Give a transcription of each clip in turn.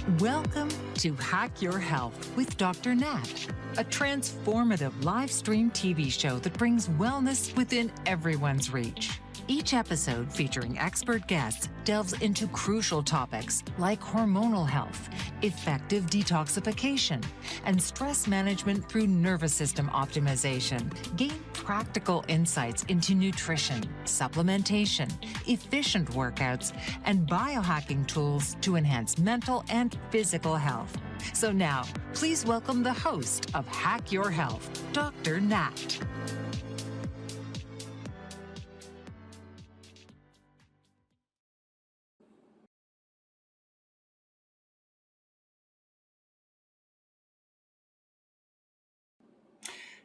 Welcome to Hack Your Health with Dr. Nat, a transformative live stream TV show that brings wellness within everyone's reach. Each episode, featuring expert guests, delves into crucial topics like hormonal health, effective detoxification, and stress management through nervous system optimization. Gain practical insights into nutrition, supplementation, efficient workouts, and biohacking tools to enhance mental and physical health. So now, please welcome the host of Hack Your Health, Dr. Nat.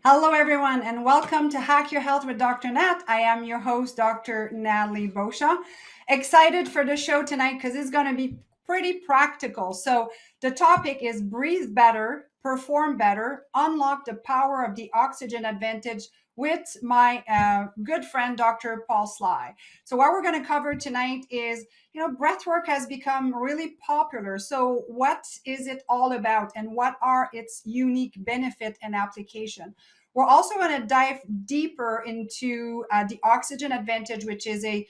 Hello, everyone, and welcome to Hack Your Health with Dr. Nat. I am your host, Dr. Natalie Beauchamp. Excited for the show tonight because it's going to be pretty practical. So the topic is breathe better, perform better, unlock the power of the oxygen advantage with my good friend, Dr. Paul Sly. So what we're going to cover tonight is, breathwork has become really popular. So what is it all about and what are its unique benefit and application? We're also going to dive deeper into the oxygen advantage, which is a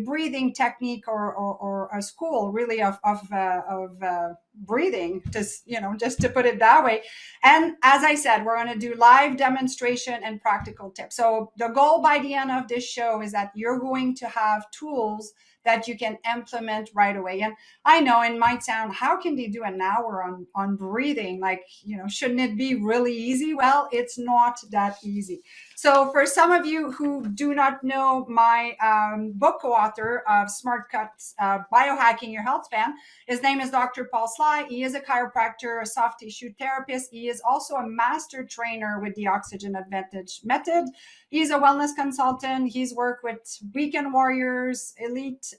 breathing technique or a school really of breathing, just to put it that way. And as I said, we're going to do live demonstration and practical tips. So the goal by the end of this show is that you're going to have tools that you can implement right away. And I know it might sound, how can they do an hour on breathing? Shouldn't it be really easy? Well, it's not that easy. So for some of you who do not know, my book co-author of Smart Cuts, Biohacking Your Health Span, his name is Dr. Paul Sly. He is a chiropractor, a soft tissue therapist. He is also a master trainer with the Oxygen Advantage method. He's a wellness consultant. He's worked with weekend warriors, elite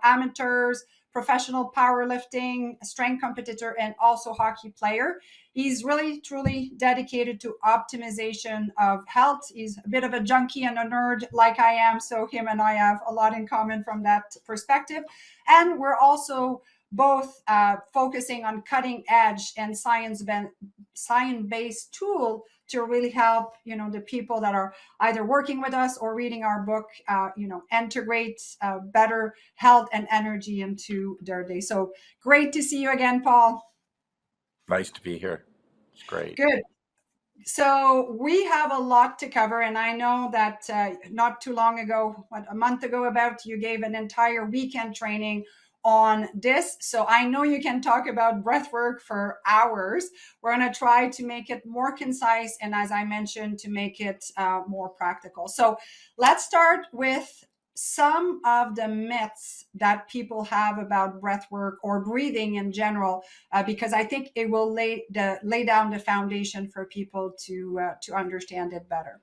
amateurs, professional powerlifting, strength competitor, and also hockey player. He's really, truly dedicated to optimization of health. He's a bit of a junkie and a nerd like I am. So him and I have a lot in common from that perspective. And we're also both focusing on cutting edge and science-based tool to really help, the people that are either working with us or reading our book, integrate better health and energy into their day. So great to see you again, Paul. Nice to be here. It's great. Good. So we have a lot to cover, and I know that not too long ago, a month ago about, you gave an entire weekend training on this. So I know you can talk about breathwork for hours. We're going to try to make it more concise, and as I mentioned, to make it more practical. So let's start with some of the myths that people have about breathwork or breathing in general, because I think it will lay down the foundation for people to understand it better.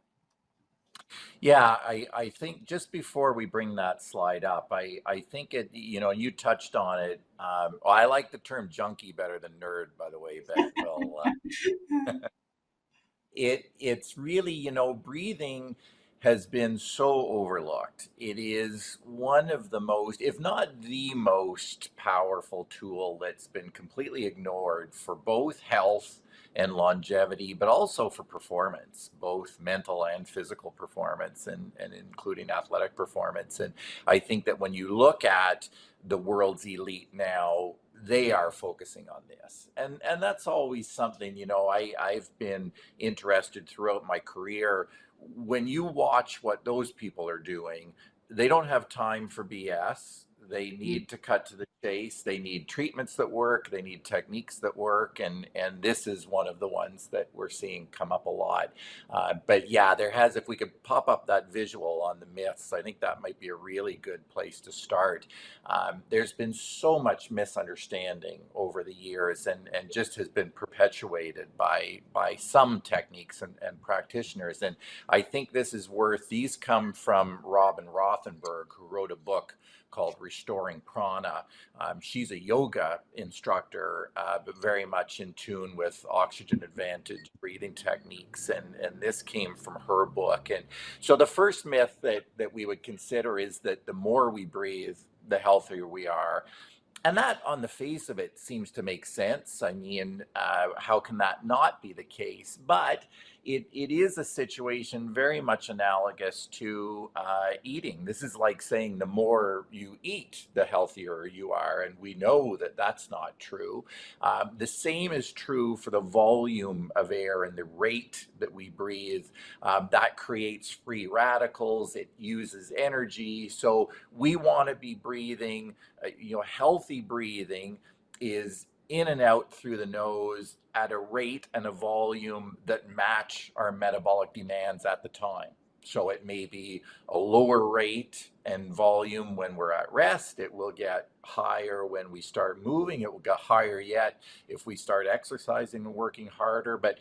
Yeah, I think just before we bring that slide up, I think it, you touched on it. I like the term junkie better than nerd, by the way, but it's really, breathing has been so overlooked. It is one of the most, if not the most powerful tool that's been completely ignored for both health and longevity, but also for performance, both mental and physical performance, and including athletic performance. And I think that when you look at the world's elite now, they are focusing on this. And that's always something, I've been interested throughout my career. When you watch what those people are doing, they don't have time for BS. They need to cut to the chase. They need treatments that work. They need techniques that work. And this is one of the ones that we're seeing come up a lot. But yeah, if we could pop up that visual on the myths, I think that might be a really good place to start. There's been so much misunderstanding over the years, and just has been perpetuated by some techniques and practitioners. And I think these come from Robin Rothenberg, who wrote a book called Restoring Prana. She's a yoga instructor, but very much in tune with oxygen advantage breathing techniques. And this came from her book. And so the first myth that we would consider is that the more we breathe, the healthier we are. And that, on the face of it, seems to make sense. I mean, how can that not be the case? But it is a situation very much analogous to eating. This is like saying the more you eat, the healthier you are. And we know that that's not true. The same is true for the volume of air and the rate that we breathe. That creates free radicals, it uses energy. So we want to be breathing, healthy breathing is in and out through the nose at a rate and a volume that match our metabolic demands at the time. So it may be a lower rate and volume when we're at rest. It will get higher when we start moving. It will get higher yet if we start exercising and working harder. But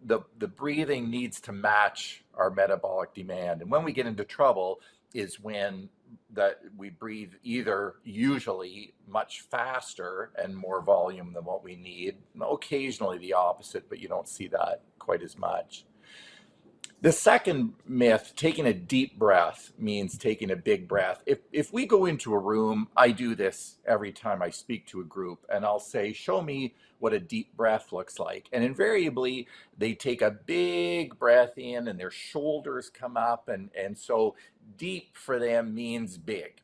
the breathing needs to match our metabolic demand. And when we get into trouble is when that we breathe either usually much faster and more volume than what we need, occasionally the opposite, but you don't see that quite as much. The second myth, taking a deep breath means taking a big breath. If we go into a room, I do this every time I speak to a group, and I'll say, show me what a deep breath looks like. And invariably, they take a big breath in and their shoulders come up. And so deep for them means big.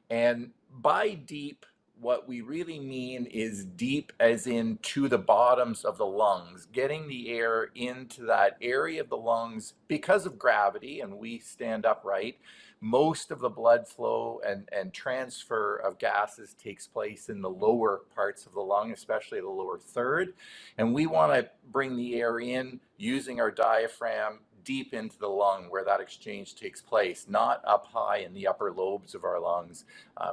And by deep, what we really mean is deep as in to the bottoms of the lungs, getting the air into that area of the lungs because of gravity, and we stand upright. Most of the blood flow and transfer of gases takes place in the lower parts of the lung, especially the lower third. And we want to bring the air in using our diaphragm deep into the lung where that exchange takes place, not up high in the upper lobes of our lungs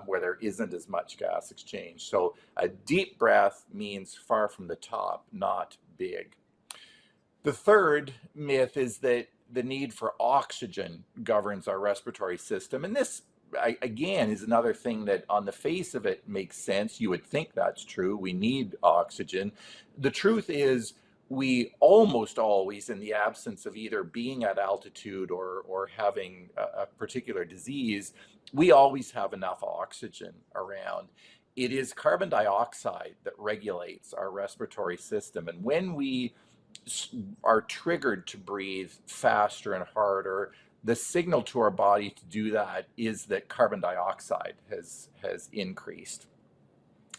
where there isn't as much gas exchange. So a deep breath means far from the top, not big. The third myth is that the need for oxygen governs our respiratory system. And this, again, is another thing that on the face of it makes sense. You would think that's true. We need oxygen. The truth is, we almost always, in the absence of either being at altitude or having a particular disease, we always have enough oxygen around. It is carbon dioxide that regulates our respiratory system. And when we are triggered to breathe faster and harder, the signal to our body to do that is that carbon dioxide has increased.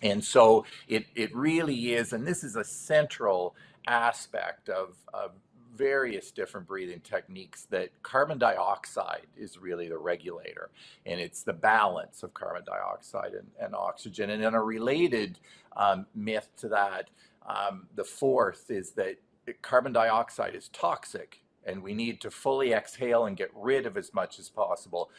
And so it really is, and this is a central aspect of various different breathing techniques, that carbon dioxide is really the regulator, and it's the balance of carbon dioxide and oxygen. And in a related myth to that, the fourth is that carbon dioxide is toxic and we need to fully exhale and get rid of as much as possible.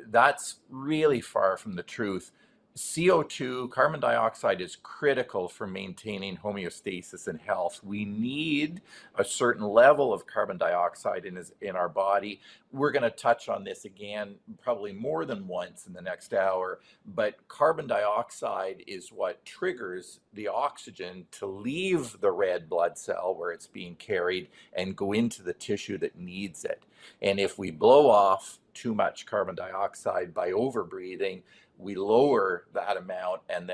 That's really far from the truth. CO2, carbon dioxide, is critical for maintaining homeostasis and health. We need a certain level of carbon dioxide in our body. We're going to touch on this again, probably more than once in the next hour, but carbon dioxide is what triggers the oxygen to leave the red blood cell where it's being carried and go into the tissue that needs it. And if we blow off too much carbon dioxide by overbreathing, we lower that amount, and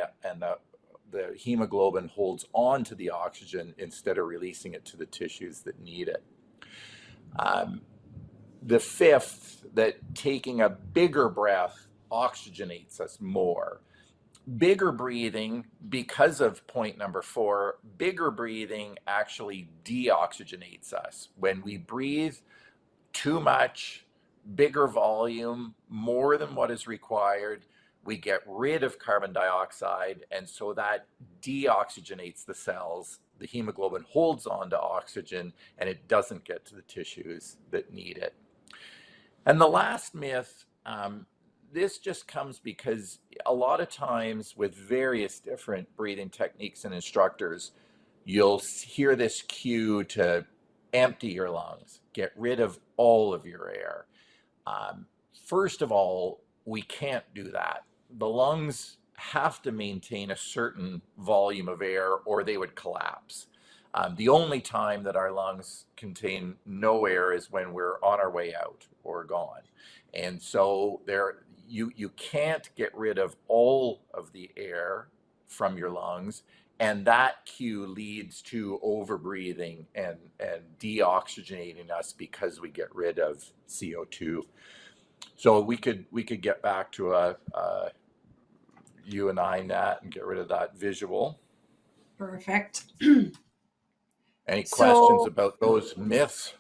the hemoglobin holds on to the oxygen instead of releasing it to the tissues that need it. The fifth, that taking a bigger breath oxygenates us more. Bigger breathing, because of point number 4, bigger breathing actually deoxygenates us. When we breathe too much, bigger volume, more than what is required, we get rid of carbon dioxide, and so that deoxygenates the cells. The hemoglobin holds on to oxygen, and it doesn't get to the tissues that need it. And the last myth, this just comes because a lot of times with various different breathing techniques and instructors, you'll hear this cue to empty your lungs, get rid of all of your air. First of all, we can't do that. The lungs have to maintain a certain volume of air or they would collapse. The only time that our lungs contain no air is when we're on our way out or gone. And so you can't get rid of all of the air from your lungs, and that cue leads to overbreathing and deoxygenating us because we get rid of CO2. So we could get back to you and I, Nat, and get rid of that visual. Perfect. Any questions So about those myths?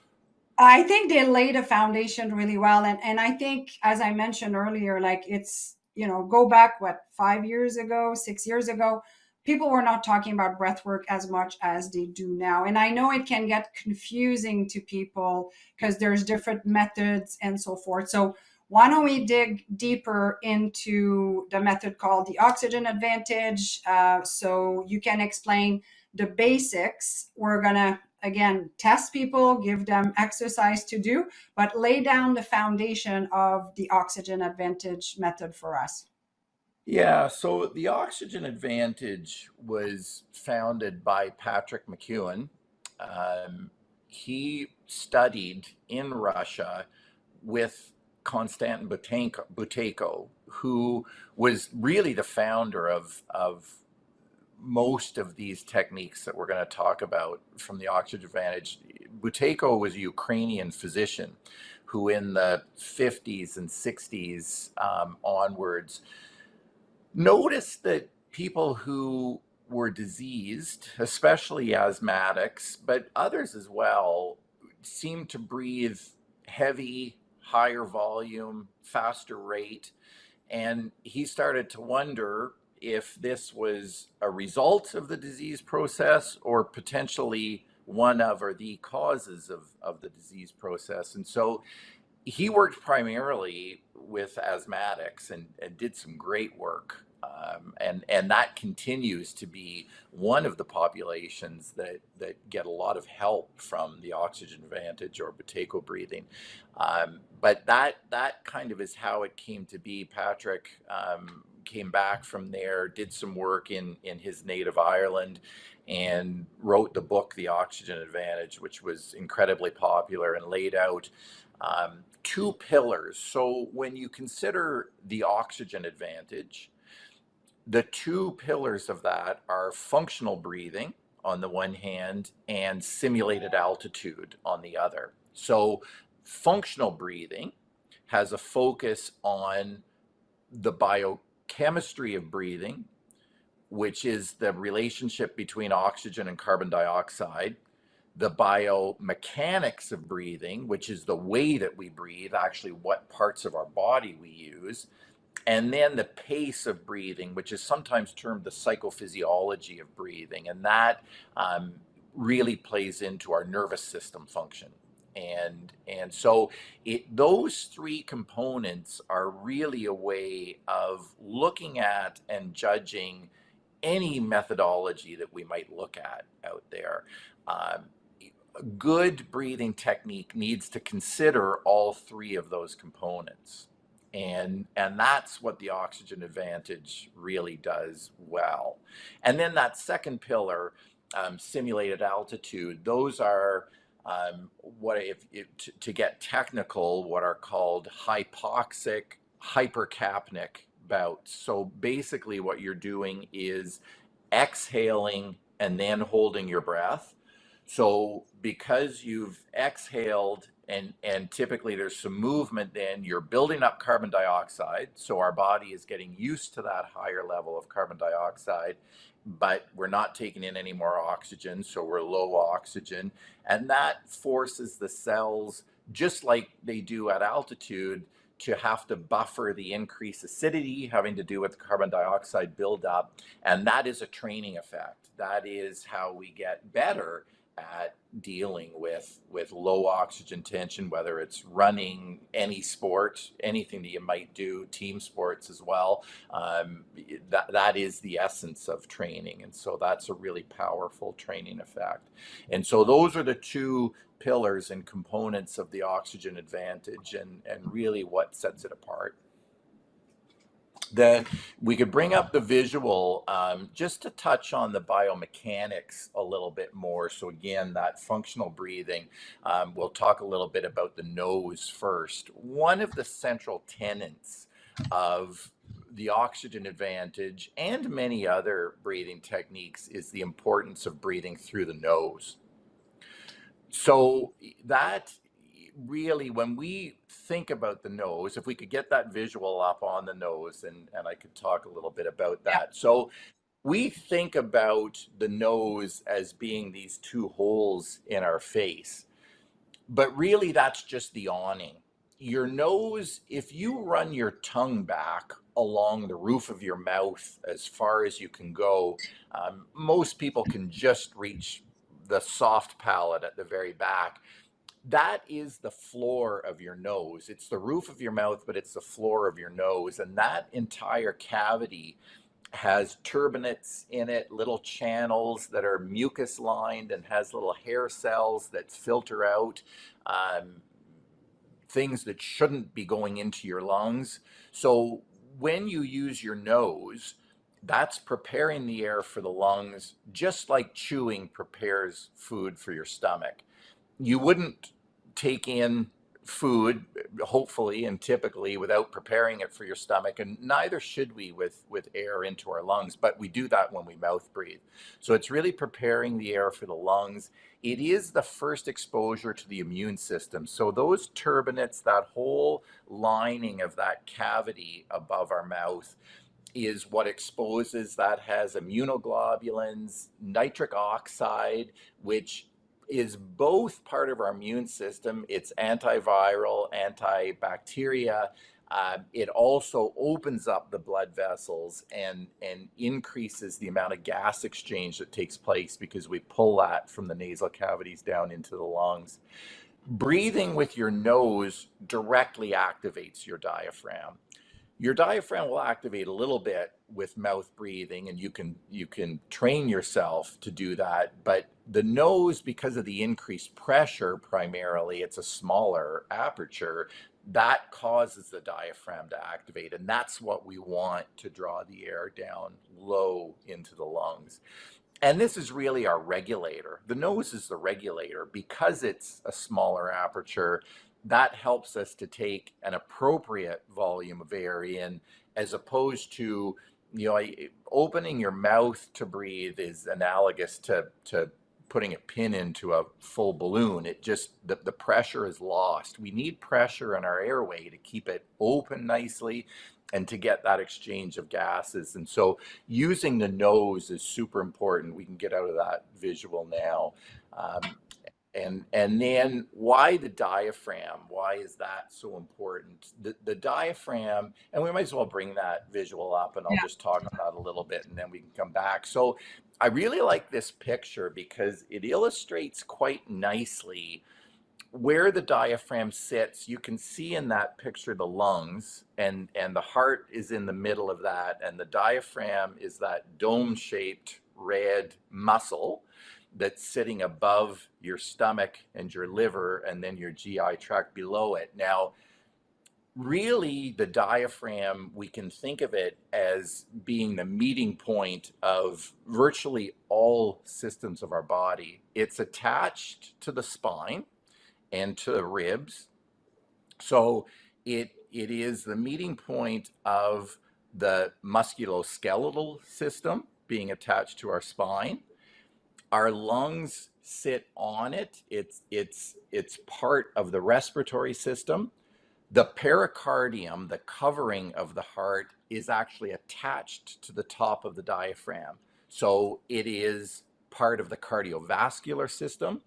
I think they laid a foundation really well. And I think, as I mentioned earlier, like it's, go back, what, 5 years ago, 6 years ago, people were not talking about breath work as much as they do now. And I know it can get confusing to people because there's different methods and so forth. So why don't we dig deeper into the method called the oxygen advantage, so you can explain the basics. We're going to, again, test people, give them exercise to do, but lay down the foundation of the oxygen advantage method for us. Yeah, so the oxygen advantage was founded by Patrick McEwen. He studied in Russia with Konstantin Buteyko, who was really the founder of most of these techniques that we're going to talk about from the oxygen advantage. Buteyko was a Ukrainian physician who, in the 50s and 60s onwards, noticed that people who were diseased, especially asthmatics, but others as well, seemed to breathe heavy, higher volume, faster rate. And he started to wonder if this was a result of the disease process or potentially one of or the causes of the disease process. And so he worked primarily with asthmatics and did some great work. And that continues to be one of the populations that get a lot of help from the oxygen advantage or Buteyko breathing. But that kind of is how it came to be. Patrick came back from there, did some work in his native Ireland, and wrote the book, The Oxygen Advantage, which was incredibly popular and laid out two pillars. So when you consider the oxygen advantage, the two pillars of that are functional breathing on the one hand and simulated altitude on the other. So functional breathing has a focus on the biochemistry of breathing, which is the relationship between oxygen and carbon dioxide, the biomechanics of breathing, which is the way that we breathe, actually what parts of our body we use, and then the pace of breathing, which is sometimes termed the psychophysiology of breathing. And that really plays into our nervous system function. And so those three components are really a way of looking at and judging any methodology that we might look at out there. Good breathing technique needs to consider all three of those components. And that's what the oxygen advantage really does well. And then that second pillar, simulated altitude, those are to get technical, what are called hypoxic, hypercapnic bouts. So basically what you're doing is exhaling and then holding your breath. So because you've exhaled and typically there's some movement, then you're building up carbon dioxide. So our body is getting used to that higher level of carbon dioxide, but we're not taking in any more oxygen. So we're low oxygen. And that forces the cells, just like they do at altitude, to have to buffer the increased acidity having to do with carbon dioxide buildup. And that is a training effect. That is how we get better at dealing with low oxygen tension, whether it's running, any sport, anything that you might do, team sports as well. That is the essence of training. And so that's a really powerful training effect. And so those are the two pillars and components of the oxygen advantage and really what sets it apart. We could bring up the visual just to touch on the biomechanics a little bit more. So again, that functional breathing, we'll talk a little bit about the nose first. One of the central tenets of the oxygen advantage and many other breathing techniques is the importance of breathing through the nose. So that really, when we think about the nose, if we could get that visual up on the nose, and I could talk a little bit about Yeah. that. So we think about the nose as being these two holes in our face, but really that's just the awning. Your nose, if you run your tongue back along the roof of your mouth as far as you can go, most people can just reach the soft palate at the very back. That is the floor of your nose. It's the roof of your mouth, but it's the floor of your nose. And that entire cavity has turbinates in it, little channels that are mucus lined, and has little hair cells that filter out um, things that shouldn't be going into your lungs. So when you use your nose, that's preparing the air for the lungs, just like chewing prepares food for your stomach. You wouldn't take in food, hopefully and typically, without preparing it for your stomach, and neither should we with air into our lungs, but we do that when we mouth breathe. So it's really preparing the air for the lungs. It is the first exposure to the immune system. So those turbinates, that whole lining of that cavity above our mouth, is what exposes. That has immunoglobulins, nitric oxide, which is both part of our immune system. It's antiviral, antibacteria. It also opens up the blood vessels and increases the amount of gas exchange that takes place because we pull that from the nasal cavities down into the lungs. Breathing with your nose directly activates your diaphragm. Your diaphragm will activate a little bit with mouth breathing, and you can train yourself to do that. But the nose, because of the increased pressure, primarily, it's a smaller aperture that causes the diaphragm to activate, and that's what we want to draw the air down low into the lungs. And this is really our regulator. The nose is the regulator because it's a smaller aperture. That helps us to take an appropriate volume of air in, as opposed to, opening your mouth to breathe is analogous to putting a pin into a full balloon. It just, the pressure is lost. We need pressure in our airway to keep it open nicely and to get that exchange of gases. And so using the nose is super important. We can get out of that visual now. And then why the diaphragm? Why is that so important? The diaphragm, and we might as well bring that visual up, and I'll Yeah. just talk on that a little bit and then we can come back. So I really like this picture because it illustrates quite nicely where the diaphragm sits. You can see in that picture the lungs, and the heart is in the middle of that, and the diaphragm is that dome-shaped red muscle that's sitting above your stomach and your liver and then your GI tract below it. Now, really, the diaphragm, we can think of it as being the meeting point of virtually all systems of our body. It's attached to the spine and to the ribs. So it is the meeting point of the musculoskeletal system being attached to our spine. Our lungs sit on it. It's part of the respiratory system. The pericardium, the covering of the heart, is actually attached to the top of the diaphragm. So it is part of the cardiovascular system.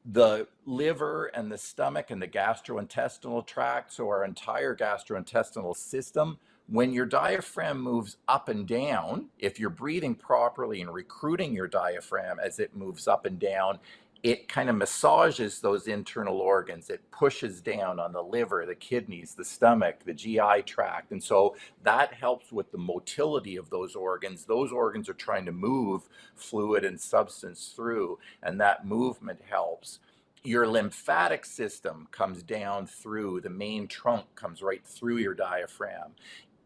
The liver and the stomach and the gastrointestinal tract, so our entire gastrointestinal system. When your diaphragm moves up and down, if you're breathing properly and recruiting your diaphragm as it moves up and down, it kind of massages those internal organs. It pushes down on the liver, the kidneys, the stomach, the GI tract. And so that helps with the motility of those organs. Those organs are trying to move fluid and substance through, and that movement helps. Your lymphatic system comes down through the main trunk, comes right through your diaphragm.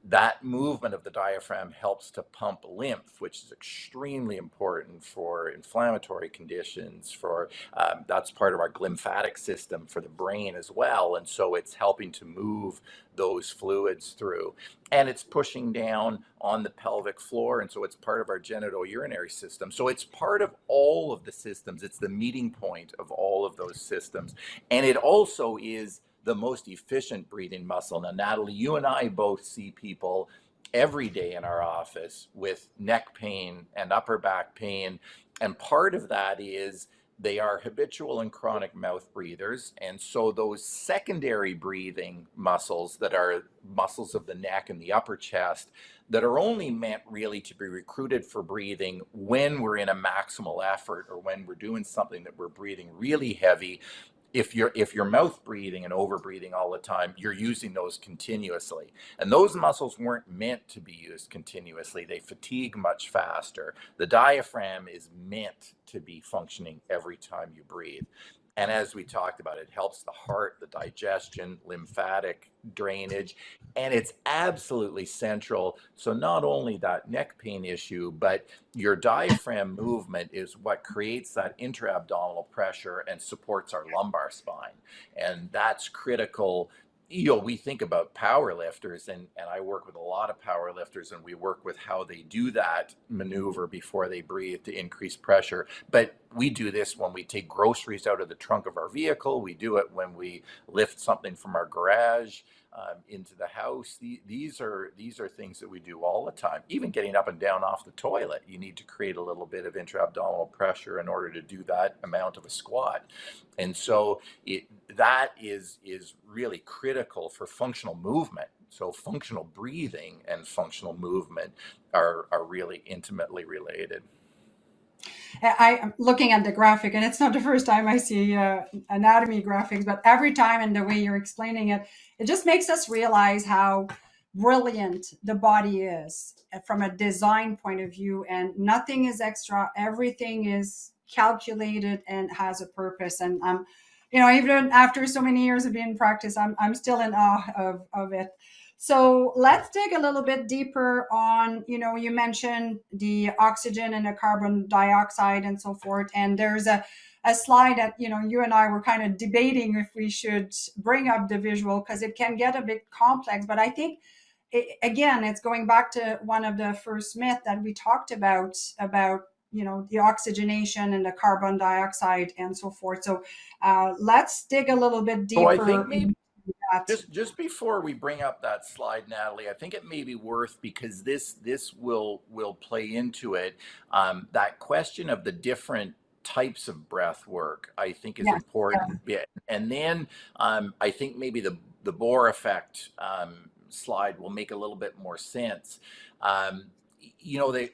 that movement of the diaphragm helps to pump lymph, which is extremely important for inflammatory conditions. For that's part of our glymphatic system for the brain as well, and so it's helping to move those fluids through, and it's pushing down on the pelvic floor, and so it's part of our genitourinary system. So it's part of all of the systems. It's the meeting point of all of those systems, and it also is the most efficient breathing muscle. Now, Natalie, you and I both see people every day in our office with neck pain and upper back pain. And part of that is they are habitual and chronic mouth breathers. And so those secondary breathing muscles that are muscles of the neck and the upper chest that are only meant really to be recruited for breathing when we're in a maximal effort or when we're doing something that we're breathing really heavy. If you're mouth breathing and over breathing all the time, you're using those continuously. And those muscles weren't meant to be used continuously. They fatigue much faster. The diaphragm is meant to be functioning every time you breathe. And as we talked about, it helps the heart, the digestion, lymphatic drainage, and it's absolutely central. So not only that neck pain issue, but your diaphragm movement is what creates that intra-abdominal pressure and supports our lumbar spine. And that's critical. We think about power lifters, and I work with a lot of power lifters, and we work with how they do that maneuver before they breathe to increase pressure. But we do this when we take groceries out of the trunk of our vehicle. We do it when we lift something from our garage into the house. These are things that we do all the time. Even getting up and down off the toilet, you need to create a little bit of intra-abdominal pressure in order to do that amount of a squat. And so that is really critical for functional movement. So functional breathing and functional movement are really intimately related. I'm looking at the graphic, and it's not the first time I see anatomy graphics, but every time, and the way you're explaining it, it just makes us realize how brilliant the body is from a design point of view, and nothing is extra. Everything is calculated and has a purpose. And even after so many years of being in practice, I'm still in awe of it. So let's dig a little bit deeper on, you mentioned the oxygen and the carbon dioxide and so forth. And there's a slide that, you and I were kind of debating if we should bring up the visual because it can get a bit complex. But I think, again, it's going back to one of the first myths that we talked about, the oxygenation and the carbon dioxide and so forth. So let's dig a little bit deeper. So I think maybe just before we bring up that slide, Natalie, I think it may be worth, because this will play into it, that question of the different types of breath work, I think is important. Yeah. And then I think maybe the Bohr effect slide will make a little bit more sense.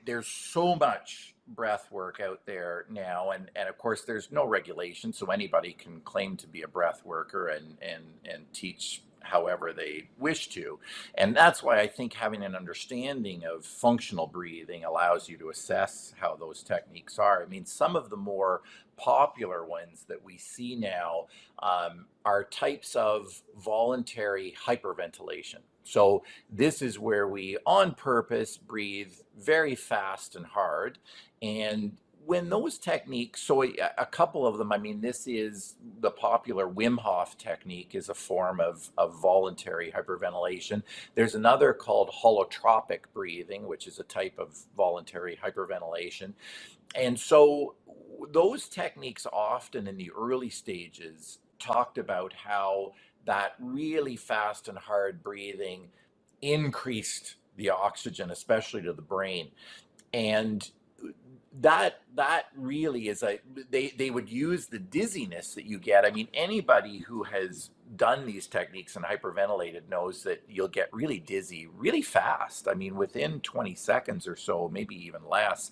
There's so much breath work out there now, and of course there's no regulation, so anybody can claim to be a breath worker and teach however they wish to. And that's why I think having an understanding of functional breathing allows you to assess how those techniques are. I mean, some of the more popular ones that we see now are types of voluntary hyperventilation. So this is where we on purpose breathe very fast and hard. And when those techniques, so a couple of them, I mean, this is the popular Wim Hof technique, is a form of voluntary hyperventilation. There's another called holotropic breathing, which is a type of voluntary hyperventilation. And so those techniques often in the early stages talked about how that really fast and hard breathing increased the oxygen, especially to the brain. And that really is they would use the dizziness that you get. I mean, anybody who has done these techniques and hyperventilated knows that you'll get really dizzy really fast. I mean, within 20 seconds or so, maybe even less,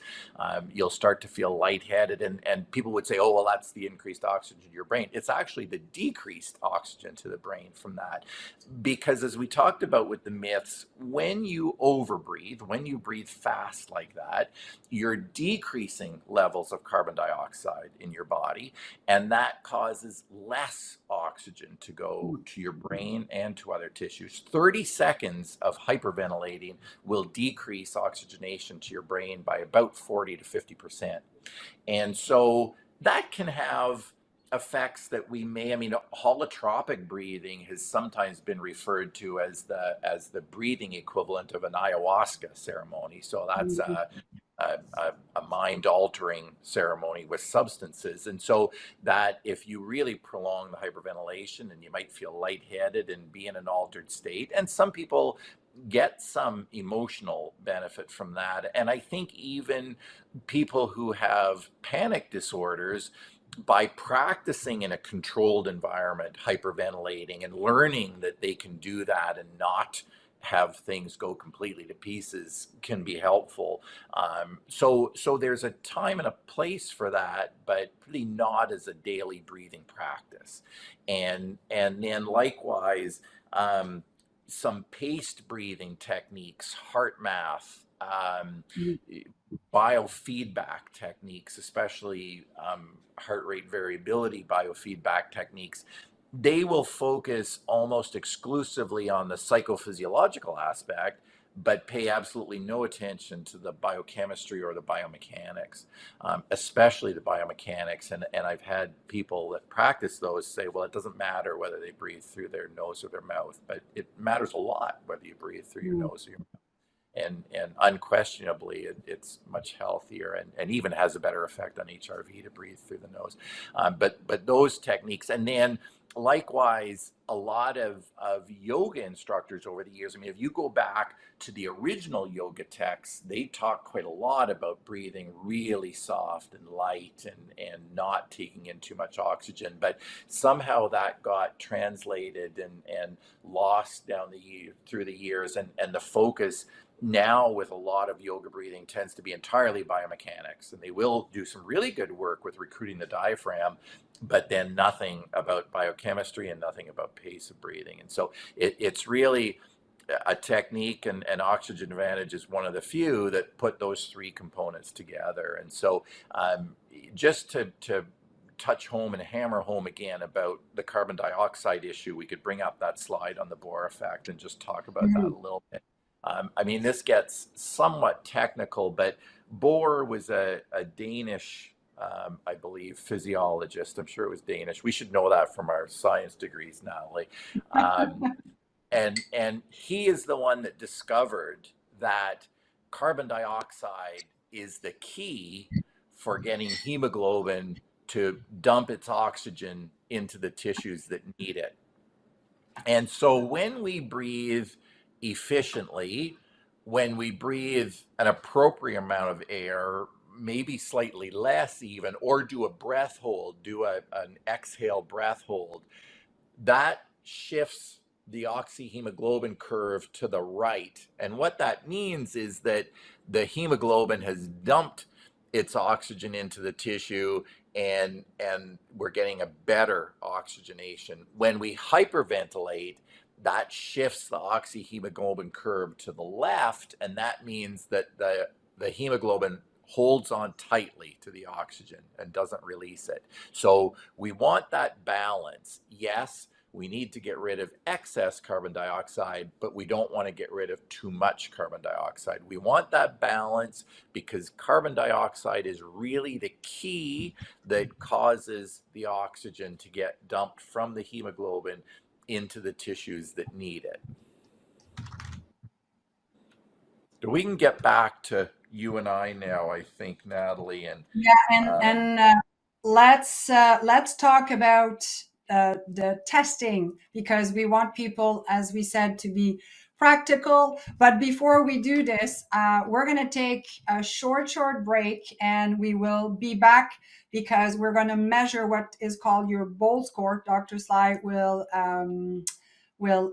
you'll start to feel lightheaded, and people would say, oh, well, that's the increased oxygen to your brain. It's actually the decreased oxygen to the brain from that. Because as we talked about with the myths, when you overbreathe, when you breathe fast like that, you're decreasing levels of carbon dioxide in your body, and that causes less oxygen to go go to your brain and to other tissues. 30 seconds of hyperventilating will decrease oxygenation to your brain by about 40 to 50%. And so that can have effects that we may, I mean, holotropic breathing has sometimes been referred to as the breathing equivalent of an ayahuasca ceremony. So that's a mind-altering ceremony with substances. And so that if you really prolong the hyperventilation, and you might feel lightheaded and be in an altered state, and some people get some emotional benefit from that. And I think even people who have panic disorders, by practicing in a controlled environment, hyperventilating and learning that they can do that and not have things go completely to pieces, can be helpful. So there's a time and a place for that, but really not as a daily breathing practice. And then likewise, some paced breathing techniques, heart math, biofeedback techniques, especially heart rate variability biofeedback techniques, they will focus almost exclusively on the psychophysiological aspect, but pay absolutely no attention to the biochemistry or the biomechanics, especially the biomechanics. And I've had people that practice those say, well, it doesn't matter whether they breathe through their nose or their mouth, but it matters a lot whether you breathe through your nose or your mouth. And unquestionably, it's much healthier and even has a better effect on HRV to breathe through the nose. But those techniques, and then likewise, a lot of yoga instructors over the years, I mean, if you go back to the original yoga texts, they talk quite a lot about breathing really soft and light and not taking in too much oxygen. But somehow that got translated and lost through the years, and the focus now with a lot of yoga breathing tends to be entirely biomechanics, and they will do some really good work with recruiting the diaphragm, but then nothing about biochemistry and nothing about pace of breathing. And so it's really a technique, and Oxygen Advantage is one of the few that put those three components together. And so just to touch home and hammer home again about the carbon dioxide issue, we could bring up that slide on the Bohr effect and just talk about that a little bit. I mean, this gets somewhat technical, but Bohr was a Danish, I believe, physiologist. I'm sure it was Danish. We should know that from our science degrees, Natalie. And he is the one that discovered that carbon dioxide is the key for getting hemoglobin to dump its oxygen into the tissues that need it. And so when we breathe efficiently, when we breathe an appropriate amount of air, maybe slightly less even, or do a breath hold, an exhale breath hold, that shifts the oxyhemoglobin curve to the right. And what that means is that the hemoglobin has dumped its oxygen into the tissue, and we're getting a better oxygenation. When we hyperventilate, that shifts the oxyhemoglobin curve to the left, and that means that the hemoglobin holds on tightly to the oxygen and doesn't release it. So we want that balance. Yes, we need to get rid of excess carbon dioxide, but we don't want to get rid of too much carbon dioxide. We want that balance because carbon dioxide is really the key that causes the oxygen to get dumped from the hemoglobin into the tissues that need it. So we can get back to you and I now, I think, Natalie. And let's talk about the testing, because we want people, as we said, to be practical. But before we do this, we're going to take a short break, and we will be back because we're going to measure what is called your BOLD score. Dr. Sly will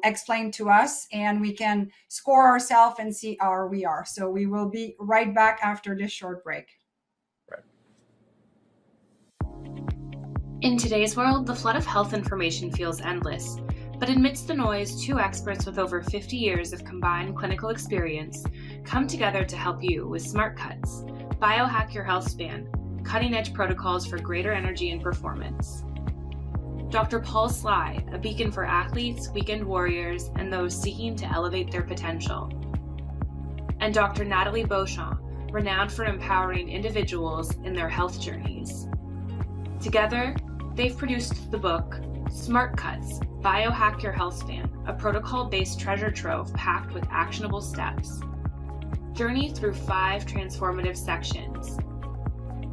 explain to us, and we can score ourselves and see how we are. So we will be right back after this short break. Right. In today's world, the flood of health information feels endless. But amidst the noise, two experts with over 50 years of combined clinical experience come together to help you with smart cuts, biohack your health span, cutting-edge protocols for greater energy and performance. Dr. Paul Sly, a beacon for athletes, weekend warriors, and those seeking to elevate their potential. And Dr. Natalie Beauchamp, renowned for empowering individuals in their health journeys. Together, they've produced the book, Smart Cuts, Biohack Your Health Span, a protocol-based treasure trove packed with actionable steps. Journey through 5 transformative sections.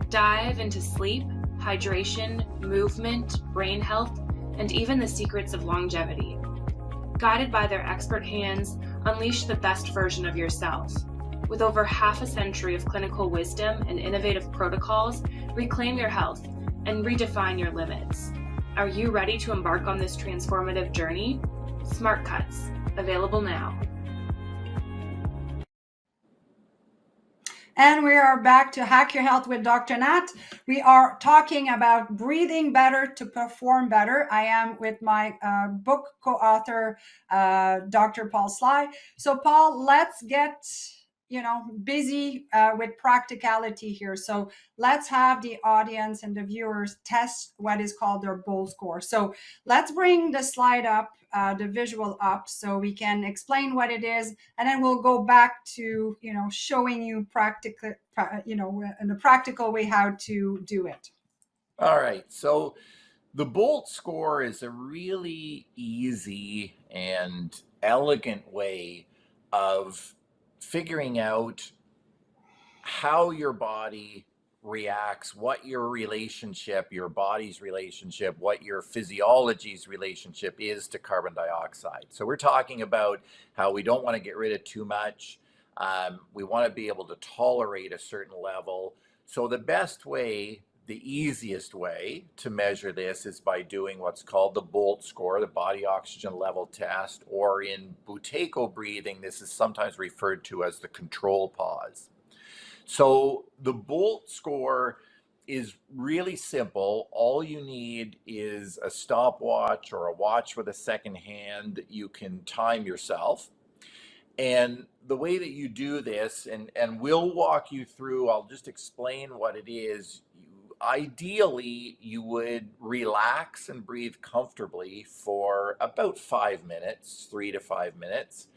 Dive into sleep, hydration, movement, brain health, and even the secrets of longevity. Guided by their expert hands, unleash the best version of yourself. With over half a century of clinical wisdom and innovative protocols, reclaim your health and redefine your limits. Are you ready to embark on this transformative journey? Smart Cuts, available now. And we are back to Hack Your Health with Dr. Nat. We are talking about breathing better to perform better. I am with my book co-author, Dr. Paul Sly. So Paul, let's get busy with practicality here. So let's have the audience and the viewers test what is called their BOLD score. So let's bring the slide up, the visual up, so we can explain what it is, and then we'll go back to showing you practical, in a practical way how to do it. All right. So the BOLT score is a really easy and elegant way of figuring out how your body reacts, what your relationship, your body's relationship, what your physiology's relationship is to carbon dioxide. So we're talking about how we don't want to get rid of too much. We want to be able to tolerate a certain level. So the best way, the easiest way to measure this is by doing what's called the BOLT score, the body oxygen level test, or in Buteyko breathing, this is sometimes referred to as the control pause. So the BOLT score is really simple. All you need is a stopwatch or a watch with a second hand that you can time yourself. And the way that you do this, and we'll walk you through, I'll just explain what it is. Ideally, you would relax and breathe comfortably for about 5 minutes, 3 to 5 minutes,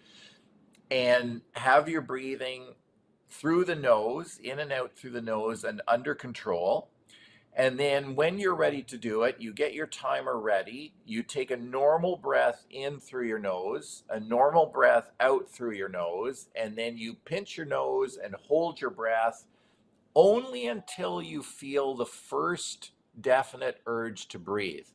and have your breathing through the nose, in and out through the nose, and under control. And then when you're ready to do it, you get your timer ready. You take a normal breath in through your nose, a normal breath out through your nose, and then you pinch your nose and hold your breath only until you feel the first definite urge to breathe.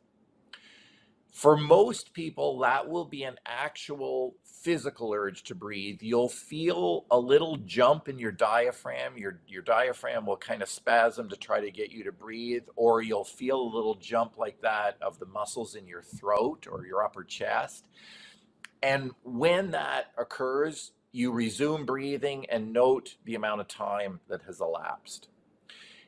For most people, that will be an actual physical urge to breathe. You'll feel a little jump in your diaphragm. Your diaphragm will kind of spasm to try to get you to breathe, or you'll feel a little jump like that of the muscles in your throat or your upper chest. And when that occurs, you resume breathing and note the amount of time that has elapsed.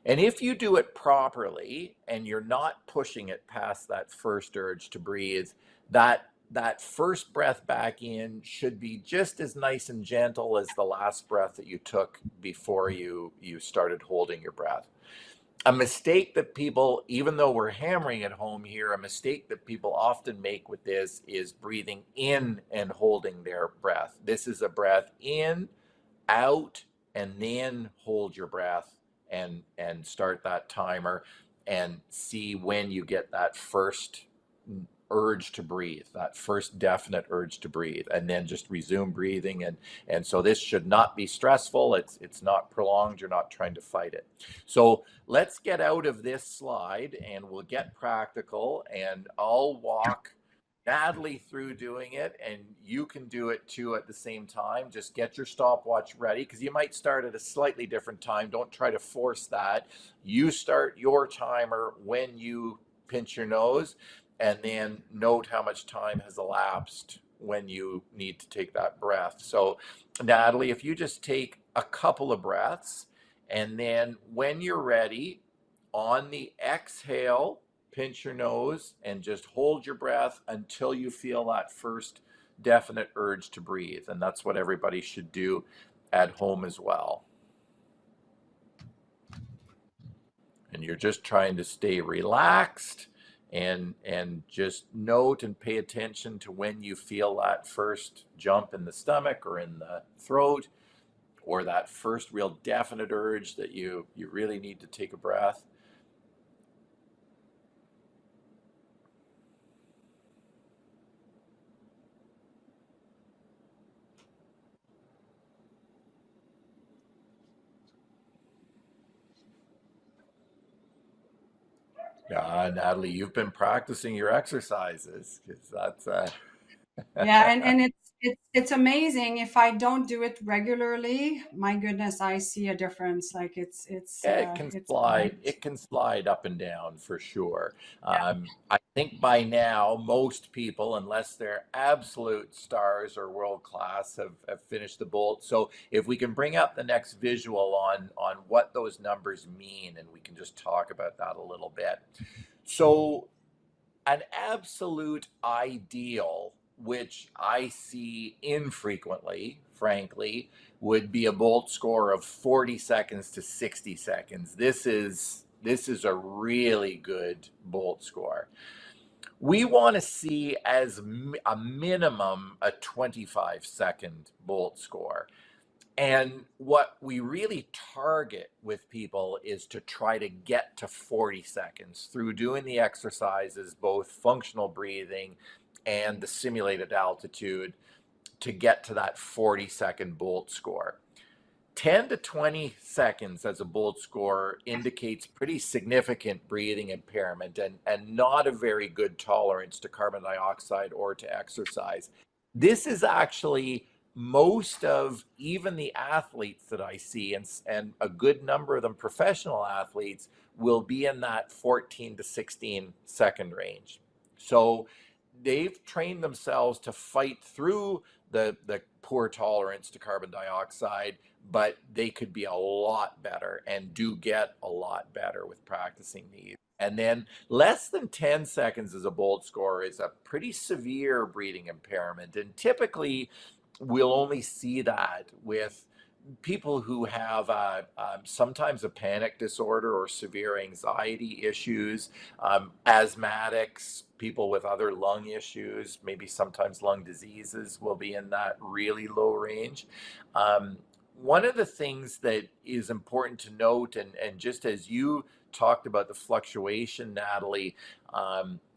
And if you do it properly and you're not pushing it past that first urge to breathe, that first breath back in should be just as nice and gentle as the last breath that you took before you started holding your breath. A mistake that people, even though we're hammering at home here, a mistake that people often make with this is breathing in and holding their breath. This is a breath in, out, and then hold your breath and start that timer and see when you get that first urge to breathe, that first definite urge to breathe, and then just resume breathing. And so this should not be stressful. It's not prolonged. You're not trying to fight it. So let's get out of this slide and we'll get practical, and I'll walk Natalie through doing it, and you can do it too at the same time. Just get your stopwatch ready, because you might start at a slightly different time. Don't try to force that. You start your timer when you pinch your nose, and then note how much time has elapsed when you need to take that breath. So Natalie, if you just take a couple of breaths, and then when you're ready, on the exhale, pinch your nose and just hold your breath until you feel that first definite urge to breathe. And that's what everybody should do at home as well. And you're just trying to stay relaxed and just note and pay attention to when you feel that first jump in the stomach or in the throat, or that first real definite urge that you really need to take a breath. Natalie, you've been practicing your exercises, because that's Yeah, and it's amazing. If I don't do it regularly, my goodness, I see a difference. Like yeah, it can it's slide. great. It can slide up and down for sure. I think by now, most people, unless they're absolute stars or world class, have finished the bolt. So if we can bring up the next visual on what those numbers mean, and we can just talk about that a little bit. So an absolute ideal, which I see infrequently, frankly, would be a bolt score of 40 seconds to 60 seconds. This is a really good bolt score. We want to see as a minimum a 25-second bolt score. And what we really target with people is to try to get to 40 seconds through doing the exercises, both functional breathing and the simulated altitude, to get to that 40-second bolt score. 10 to 20 seconds as a bolt score indicates pretty significant breathing impairment and not a very good tolerance to carbon dioxide or to exercise. This is actually most of even the athletes that I see, and a good number of them professional athletes, will be in that 14 to 16-second range. So they've trained themselves to fight through the poor tolerance to carbon dioxide, but they could be a lot better and do get a lot better with practicing these. And then less than 10 seconds as a bolt score is a pretty severe breathing impairment. And typically, we'll only see that with people who have sometimes a panic disorder or severe anxiety issues, asthmatics, people with other lung issues, maybe sometimes lung diseases will be in that really low range. One of the things that is important to note, and just as you talked about the fluctuation, Natalie,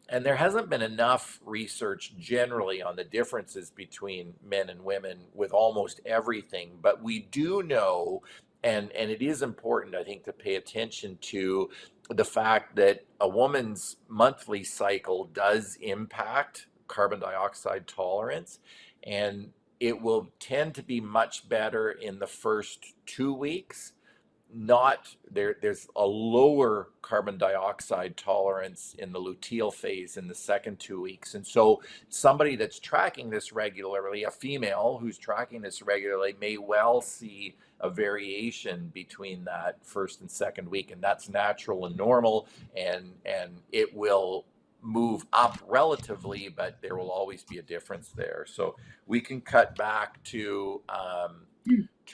and there hasn't been enough research generally on the differences between men and women with almost everything, but we do know, and it is important, I think, to pay attention to the fact that a woman's monthly cycle does impact carbon dioxide tolerance, and it will tend to be much better in the first 2 weeks. Not there, there's a lower carbon dioxide tolerance in the luteal phase in the second 2 weeks. And so somebody that's tracking this regularly, a female who's tracking this regularly, may well see a variation between that first and second week, and that's natural and normal, and it will move up relatively, but there will always be a difference there. So we can cut back to a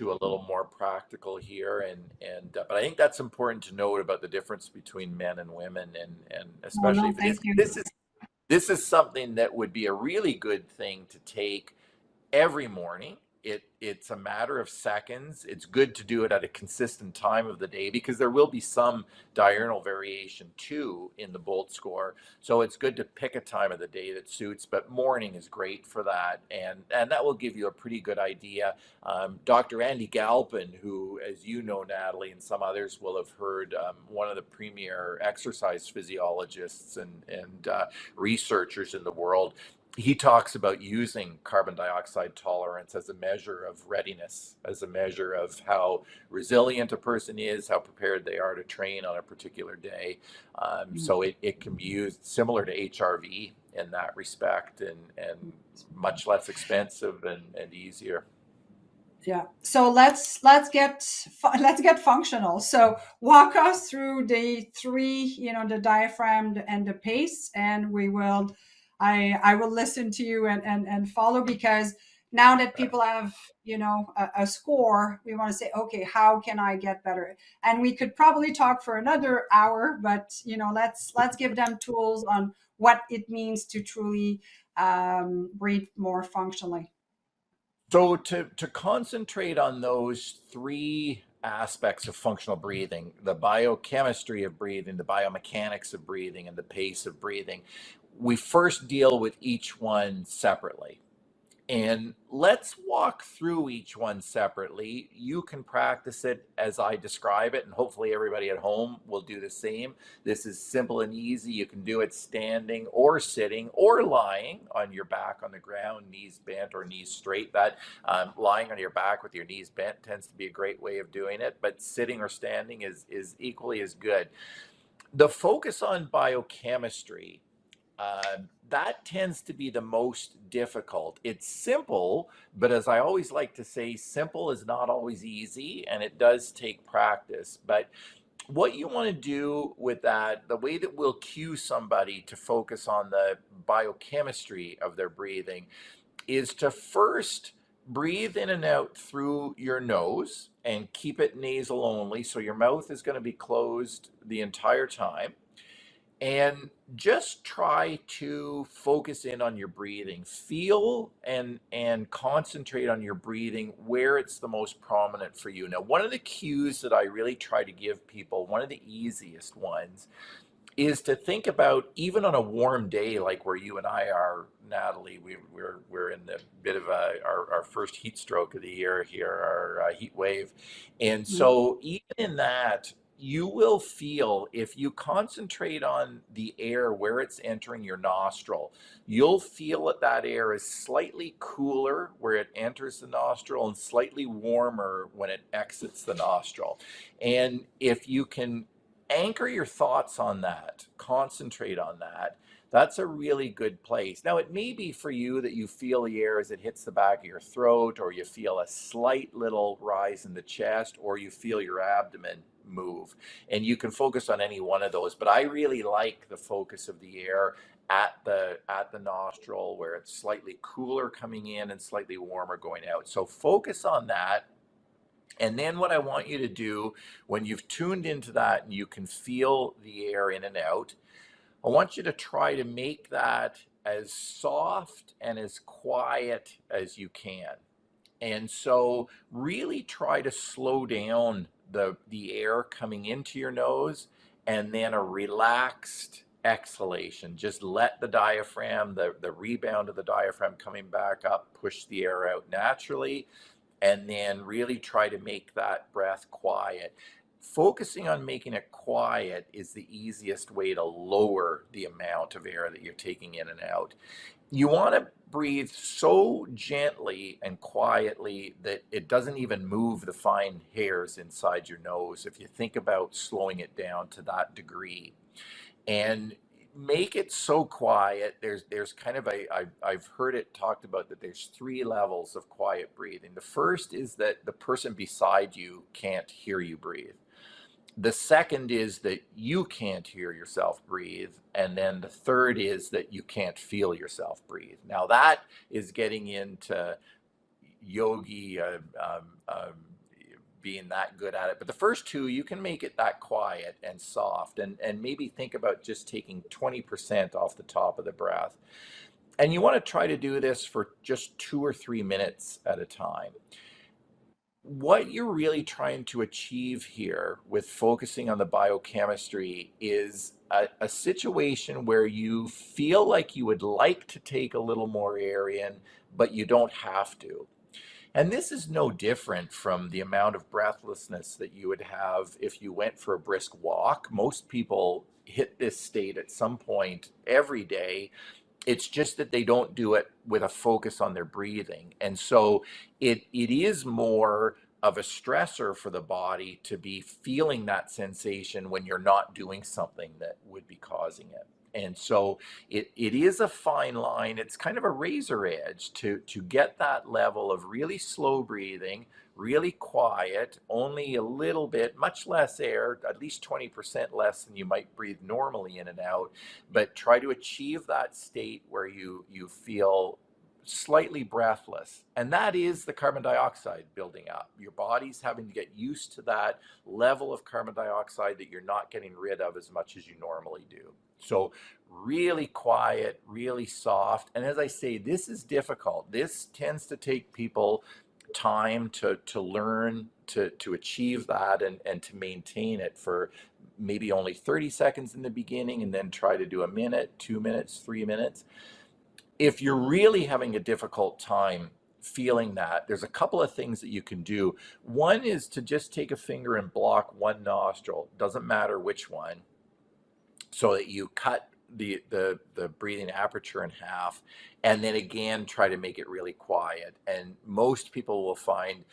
little more practical here, and but I think that's important to note about the difference between men and women, and Oh, especially no, if it thank is, you. this is something that would be a really good thing to take every morning. It's a matter of seconds. It's good to do it at a consistent time of the day, because there will be some diurnal variation too in the bolt score. So it's good to pick a time of the day that suits, but morning is great for that. And that will give you a pretty good idea. Dr. Andy Galpin, who, as you know, Natalie, and some others will have heard, one of the premier exercise physiologists and researchers in the world, he talks about using carbon dioxide tolerance as a measure of readiness, as a measure of how resilient a person is, how prepared they are to train on a particular day. So it can be used similar to HRV in that respect, and much less expensive and easier. Yeah. So let's get functional. So walk us through the three, the diaphragm and the pace, and I will listen to you and follow, because now that people have, a score, we want to say, okay, how can I get better? And we could probably talk for another hour, but let's give them tools on what it means to truly breathe more functionally. So to concentrate on those three aspects of functional breathing, the biochemistry of breathing, the biomechanics of breathing, and the pace of breathing, we first deal with each one separately. And let's walk through each one separately. You can practice it as I describe it, and hopefully everybody at home will do the same. This is simple and easy. You can do it standing or sitting or lying on your back on the ground, knees bent or knees straight. That lying on your back with your knees bent tends to be a great way of doing it, but sitting or standing is equally as good. The focus on biochemistry, that tends to be the most difficult. It's simple, but as I always like to say, simple is not always easy, and it does take practice. But what you want to do with that, the way that we'll cue somebody to focus on the biochemistry of their breathing, is to first breathe in and out through your nose and keep it nasal only. So your mouth is going to be closed the entire time. And just try to focus in on your breathing. Feel and concentrate on your breathing where it's the most prominent for you. Now, one of the cues that I really try to give people, one of the easiest ones, is to think about, even on a warm day like where you and I are, Natalie, we're in the bit of our first heat stroke of the year here, our heat wave. And so even in that, you will feel, if you concentrate on the air where it's entering your nostril, you'll feel that that air is slightly cooler where it enters the nostril and slightly warmer when it exits the nostril. And if you can anchor your thoughts on that, concentrate on that, that's a really good place. Now, it may be for you that you feel the air as it hits the back of your throat, or you feel a slight little rise in the chest, or you feel your abdomen move. And you can focus on any one of those. But I really like the focus of the air at the nostril, where it's slightly cooler coming in and slightly warmer going out. So focus on that. And then what I want you to do, when you've tuned into that and you can feel the air in and out, I want you to try to make that as soft and as quiet as you can. And so really try to slow down the air coming into your nose, and then a relaxed exhalation. Just let the diaphragm, the rebound of the diaphragm coming back up, push the air out naturally, and then really try to make that breath quiet. Focusing on making it quiet is the easiest way to lower the amount of air that you're taking in and out. You want to breathe so gently and quietly that it doesn't even move the fine hairs inside your nose, if you think about slowing it down to that degree. And make it so quiet. There's kind of I've heard it talked about that there's three levels of quiet breathing. The first is that the person beside you can't hear you breathe. The second is that you can't hear yourself breathe. And then the third is that you can't feel yourself breathe. Now that is getting into yogi, being that good at it. But the first two, you can make it that quiet and soft, and maybe think about just taking 20% off the top of the breath. And you want to try to do this for just 2 or 3 minutes at a time. What you're really trying to achieve here with focusing on the biochemistry is a situation where you feel like you would like to take a little more air in, but you don't have to. And this is no different from the amount of breathlessness that you would have if you went for a brisk walk. Most people hit this state at some point every day. It's just that they don't do it with a focus on their breathing. And so it is more of a stressor for the body to be feeling that sensation when you're not doing something that would be causing it. And so it is a fine line. It's kind of a razor edge to get that level of really slow breathing, really quiet, only a little bit, much less air, at least 20% less than you might breathe normally in and out. But try to achieve that state where you feel slightly breathless. And that is the carbon dioxide building up. Your body's having to get used to that level of carbon dioxide that you're not getting rid of as much as you normally do. So really quiet, really soft. And as I say, this is difficult. This tends to take people time to learn to achieve that and to maintain it for maybe only 30 seconds in the beginning, and then try to do a minute, 2 minutes, 3 minutes. If you're really having a difficult time feeling that, there's a couple of things that you can do. One is to just take a finger and block one nostril, doesn't matter which one, so that you cut the breathing aperture in half, and then again try to make it really quiet. And most people will find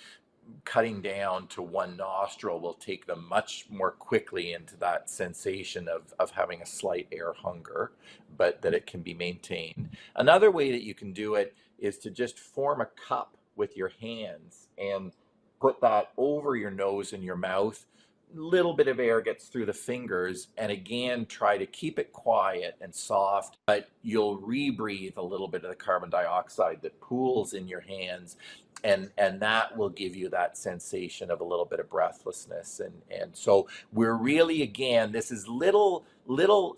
cutting down to one nostril will take them much more quickly into that sensation of having a slight air hunger, but that it can be maintained. Another way that you can do it is to just form a cup with your hands and put that over your nose and your mouth. Little bit of air gets through the fingers, and again try to keep it quiet and soft, but you'll rebreathe a little bit of the carbon dioxide that pools in your hands, and that will give you that sensation of a little bit of breathlessness. And so we're really, again, this is little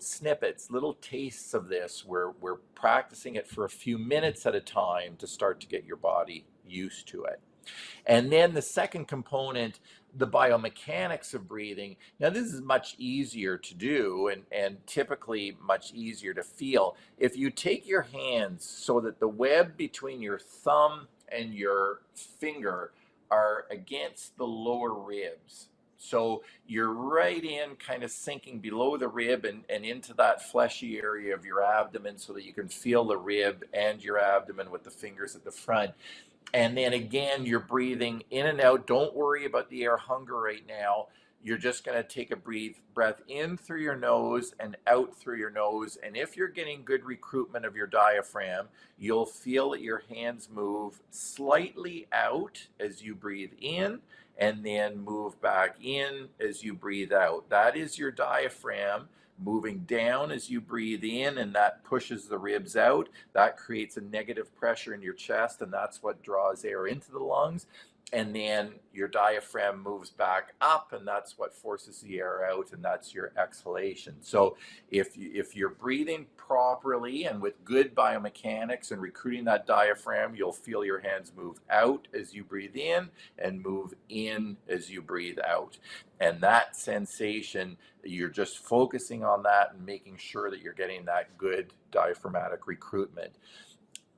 snippets, little tastes of this. We're practicing it for a few minutes at a time to start to get your body used to it. And then the second component, the biomechanics of breathing. Now, this is much easier to do and typically much easier to feel. If you take your hands so that the web between your thumb and your finger are against the lower ribs. So you're right in, kind of sinking below the rib and into that fleshy area of your abdomen, so that you can feel the rib and your abdomen with the fingers at the front. And then again, you're breathing in and out. Don't worry about the air hunger right now. You're just going to take a breath in through your nose and out through your nose. And if you're getting good recruitment of your diaphragm, you'll feel that your hands move slightly out as you breathe in, and then move back in as you breathe out. That is your diaphragm moving down as you breathe in, and that pushes the ribs out. That creates a negative pressure in your chest, and that's what draws air into the lungs. And then your diaphragm moves back up, and that's what forces the air out, and that's your exhalation. So if you're breathing properly and with good biomechanics and recruiting that diaphragm, you'll feel your hands move out as you breathe in and move in as you breathe out. And that sensation, you're just focusing on that and making sure that you're getting that good diaphragmatic recruitment.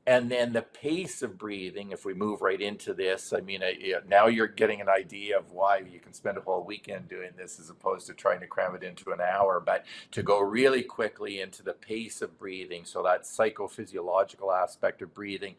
And then the pace of breathing, if we move right into this, I mean, now you're getting an idea of why you can spend a whole weekend doing this as opposed to trying to cram it into an hour. But to go really quickly into the pace of breathing, so that psychophysiological aspect of breathing,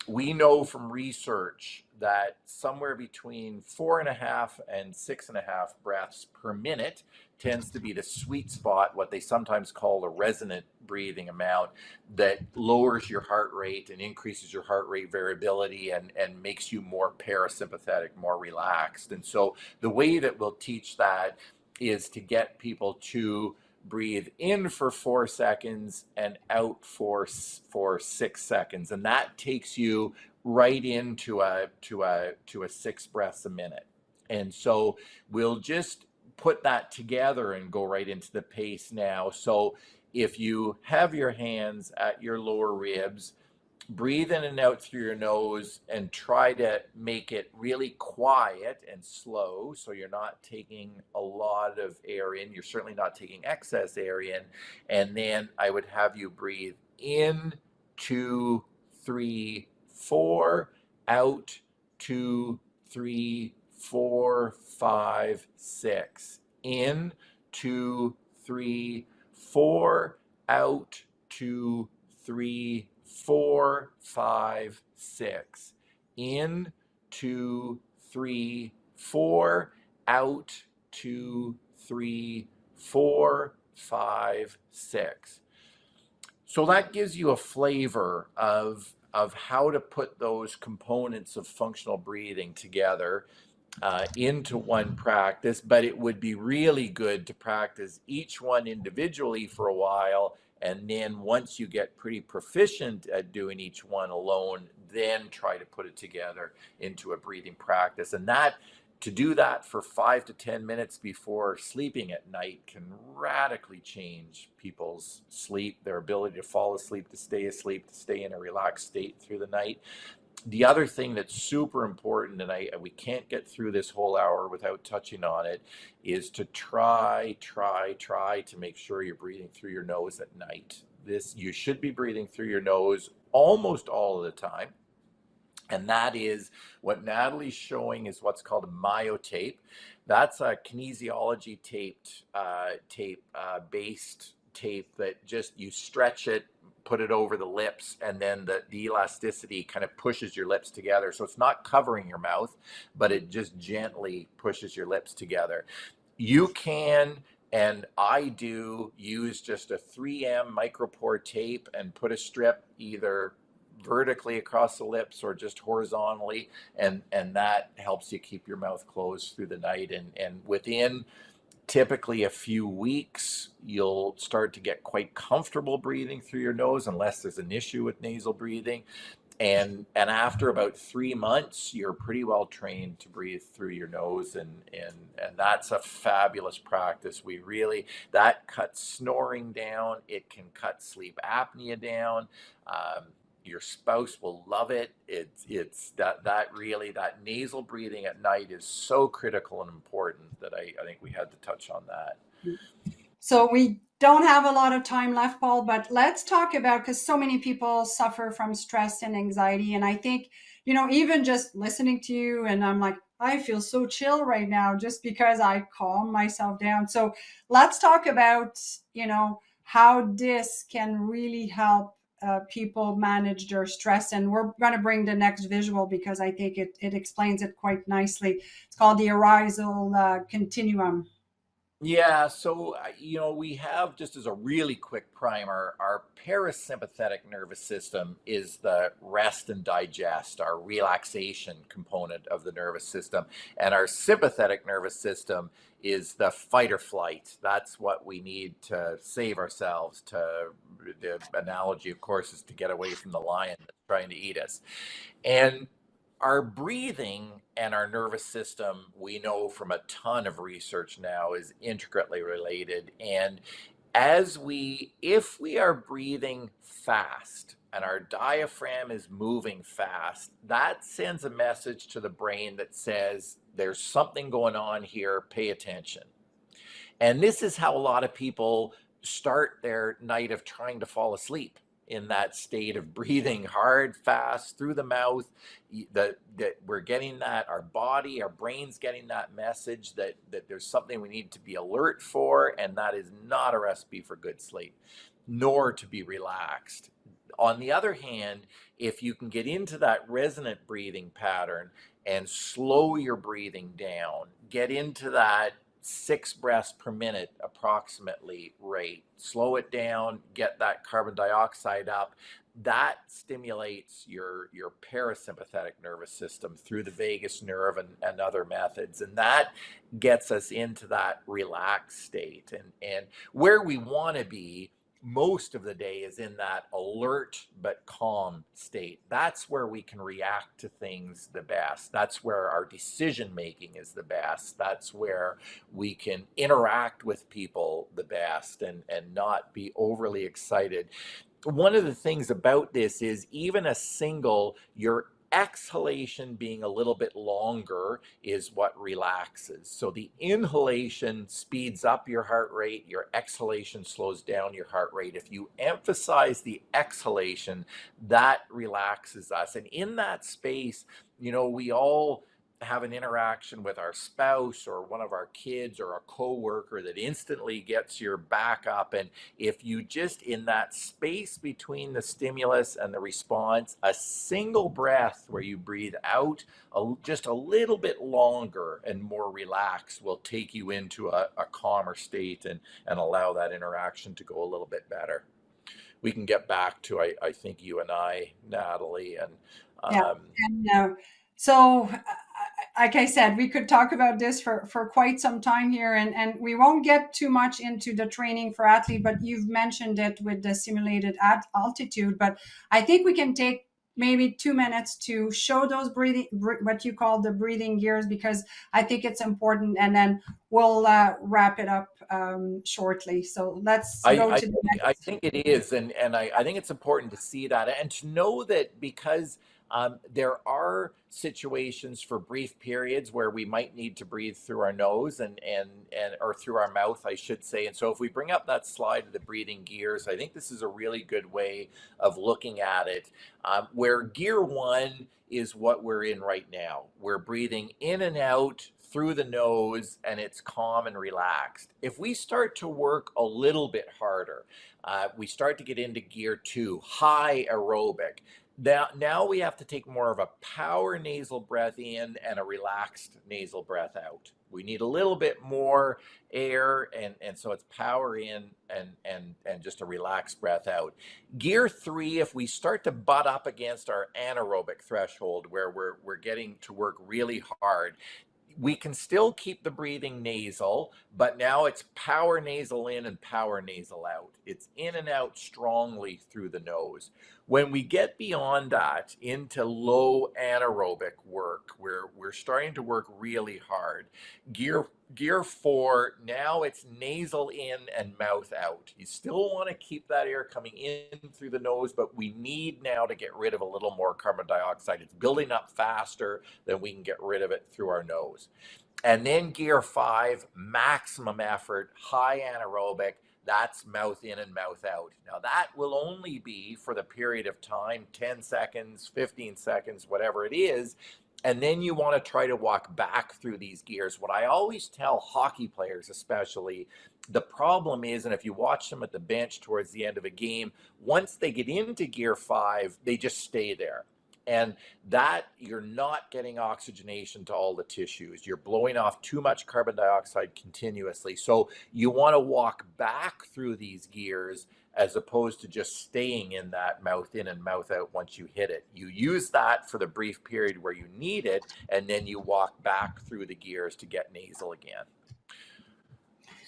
we know from research that somewhere between 4.5 and 6.5 breaths per minute tends to be the sweet spot, what they sometimes call the resonant breathing amount, that lowers your heart rate and increases your heart rate variability and makes you more parasympathetic, more relaxed. And so the way that we'll teach that is to get people to breathe in for 4 seconds and out for 6 seconds, and that takes you right into a 6 breaths a minute. And so we'll just put that together and go right into the pace now. So if you have your hands at your lower ribs, breathe in and out through your nose and try to make it really quiet and slow, so you're not taking a lot of air in. You're certainly not taking excess air in. And then I would have you breathe in, 2, 3, 4, out, 2, 3, 4, 5, 6. In, 2, 3, 4, out, 2, 3, 4, 5, 6. In, 2, 3, 4, out, 2, 3, 4, 5, 6. So that gives you a flavor of how to put those components of functional breathing together. into one practice, but it would be really good to practice each one individually for a while. And then once you get pretty proficient at doing each one alone, then try to put it together into a breathing practice. And that, to do that for 5 to 10 minutes before sleeping at night, can radically change people's sleep, their ability to fall asleep, to stay in a relaxed state through the night. The other thing that's super important, and we can't get through this whole hour without touching on it, is to try to make sure you're breathing through your nose at night. You should be breathing through your nose almost all of the time. And that is what Natalie's showing is what's called a myotape. That's a kinesiology based tape that just you stretch it, put it over the lips, and then the elasticity kind of pushes your lips together. So it's not covering your mouth, but it just gently pushes your lips together. You can, and I do, use just a 3M micropore tape and put a strip either vertically across the lips or just horizontally, and that helps you keep your mouth closed through the night. And within typically a few weeks, you'll start to get quite comfortable breathing through your nose, unless there's an issue with nasal breathing. And after about 3 months, you're pretty well trained to breathe through your nose, and that's a fabulous practice. That cuts snoring down. It can cut sleep apnea down. Your spouse will love it. It's that nasal breathing at night is so critical and important that I think we had to touch on that. So we don't have a lot of time left, Paul, but let's talk about, because so many people suffer from stress and anxiety. And I think, even just listening to you, and I'm like, I feel so chill right now just because I calm myself down. So let's talk about, how this can really help people manage their stress. And we're going to bring the next visual because I think it explains it quite nicely. It's called the arousal continuum. Yeah, so we have, just as a really quick primer, our parasympathetic nervous system is the rest and digest, our relaxation component of the nervous system, and our sympathetic nervous system is the fight or flight. That's what we need to save ourselves. The analogy, of course, is to get away from the lion that's trying to eat us. And our breathing and our nervous system, we know from a ton of research now, is intricately related. And if we are breathing fast and our diaphragm is moving fast, that sends a message to the brain that says there's something going on here, pay attention. And this is how a lot of people start their night of trying to fall asleep, in that state of breathing hard, fast, through the mouth. That we're getting that, our brain's getting that message that there's something we need to be alert for, and that is not a recipe for good sleep, nor to be relaxed. On the other hand, if you can get into that resonant breathing pattern and slow your breathing down, get into that 6 breaths per minute approximately rate, slow it down, get that carbon dioxide up, that stimulates your parasympathetic nervous system through the vagus nerve and other methods, and that gets us into that relaxed state. And where we want to be most of the day is in that alert but calm state. That's where we can react to things the best. That's where our decision making is the best. That's where we can interact with people the best and not be overly excited. One of the things about this is even your exhalation being a little bit longer is what relaxes. So the inhalation speeds up your heart rate, your exhalation slows down your heart rate. If you emphasize the exhalation, that relaxes us. And in that space, we all have an interaction with our spouse or one of our kids or a coworker that instantly gets your back up. And if you just, in that space between the stimulus and the response, a single breath where you breathe out just a little bit longer and more relaxed will take you into a calmer state and allow that interaction to go a little bit better. We can get back to, I think, you and I, Natalie, and Yeah. And so like I said, we could talk about this for quite some time here, and we won't get too much into the training for athlete, but you've mentioned it with the simulated altitude. But I think we can take maybe 2 minutes to show those what you call the breathing gears, because I think it's important, and then we'll wrap it up shortly. So let's go to the next. I think it is, and I think it's important to see that and to know that, because there are situations for brief periods where we might need to breathe through our nose and or through our mouth, I should say. And so if we bring up that slide of the breathing gears, I think this is a really good way of looking at it. Where gear 1 is what we're in right now. We're breathing in and out through the nose, and it's calm and relaxed. If we start to work a little bit harder, we start to get into gear 2, high aerobic. Now we have to take more of a power nasal breath in and a relaxed nasal breath out. We need a little bit more air, and so it's power in and just a relaxed breath out. Gear 3, if we start to butt up against our anaerobic threshold, where we're getting to work really hard, we can still keep the breathing nasal, but now it's power nasal in and power nasal out. It's in and out strongly through the nose. When we get beyond that into low anaerobic work, where we're starting to work really hard, gear 4, now it's nasal in and mouth out. You still want to keep that air coming in through the nose, but we need now to get rid of a little more carbon dioxide. It's building up faster than we can get rid of it through our nose. And then gear 5, maximum effort, high anaerobic. That's mouth in and mouth out. Now that will only be for the period of time, 10 seconds, 15 seconds, whatever it is. And then you want to try to walk back through these gears. What I always tell hockey players especially, the problem is, and if you watch them at the bench towards the end of a game, once they get into gear 5, they just stay there. And that, you're not getting oxygenation to all the tissues. You're blowing off too much carbon dioxide continuously. So you want to walk back through these gears as opposed to just staying in that mouth in and mouth out once you hit it. You use that for the brief period where you need it, and then you walk back through the gears to get nasal again.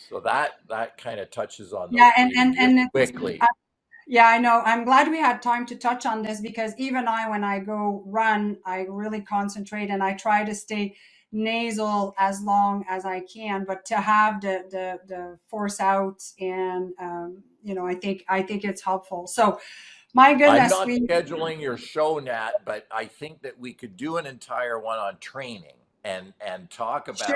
So that kind of touches on those and quickly. Yeah, I know. I'm glad we had time to touch on this, because even when I go run, I really concentrate and I try to stay nasal as long as I can, but to have the force out, and I think it's helpful. So my goodness, I'm not scheduling your show, Nat, but I think that we could do an entire one on training and talk about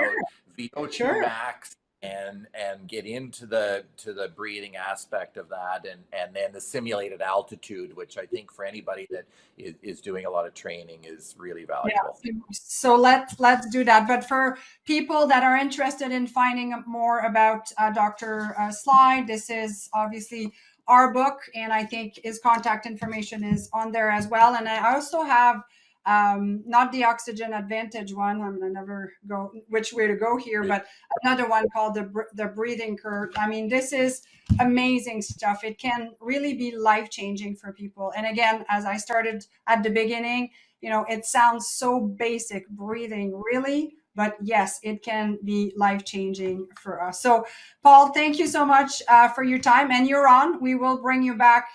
VO2 max and get into the breathing aspect of that, and then the simulated altitude, which I think for anybody that is doing a lot of training is really valuable. Yeah. So let's do that. But for people that are interested in finding more about Dr. Sly, this is obviously our book, and I think his contact information is on there as well. And I also have not the Oxygen Advantage one. I'm gonna never go which way to go here, but another one called the Breathing Curve. I mean, this is amazing stuff. It can really be life-changing for people. And again, as I started at the beginning, it sounds so basic, breathing, really, but yes, it can be life-changing for us. So Paul, thank you so much for your time, and you're on. We will bring you back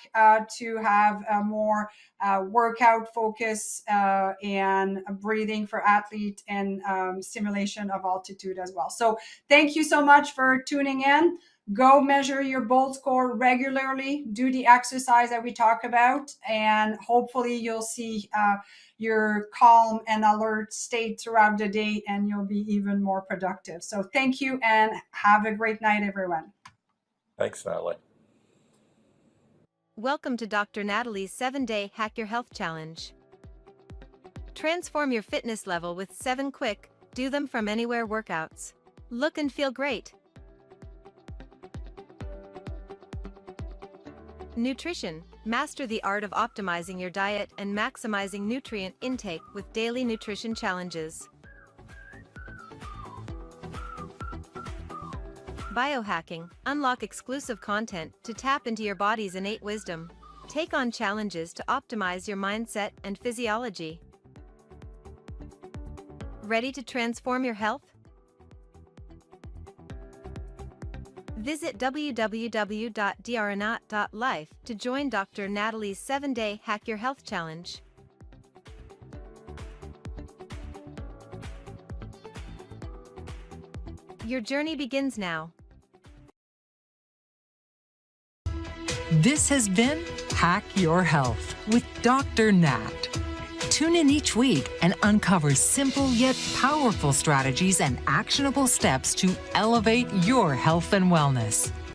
to have a more workout focus and breathing for athlete, and simulation of altitude as well. So thank you so much for tuning in. Go measure your BOLT score regularly, do the exercise that we talk about, and hopefully you'll see your calm and alert state throughout the day, and you'll be even more productive. So thank you, and have a great night, everyone. Thanks, Natalie. Welcome to Dr. Natalie's 7-Day Hack Your Health Challenge. Transform your fitness level with 7 quick, do them from anywhere workouts. Look and feel great. Nutrition. Master the art of optimizing your diet and maximizing nutrient intake with daily nutrition challenges. Biohacking. Unlock exclusive content to tap into your body's innate wisdom. Take on challenges to optimize your mindset and physiology. Ready to transform your health? Visit www.dranat.life to join Dr. Natalie's 7-day Hack Your Health Challenge. Your journey begins now. This has been Hack Your Health with Dr. Nat. Tune in each week and uncover simple yet powerful strategies and actionable steps to elevate your health and wellness.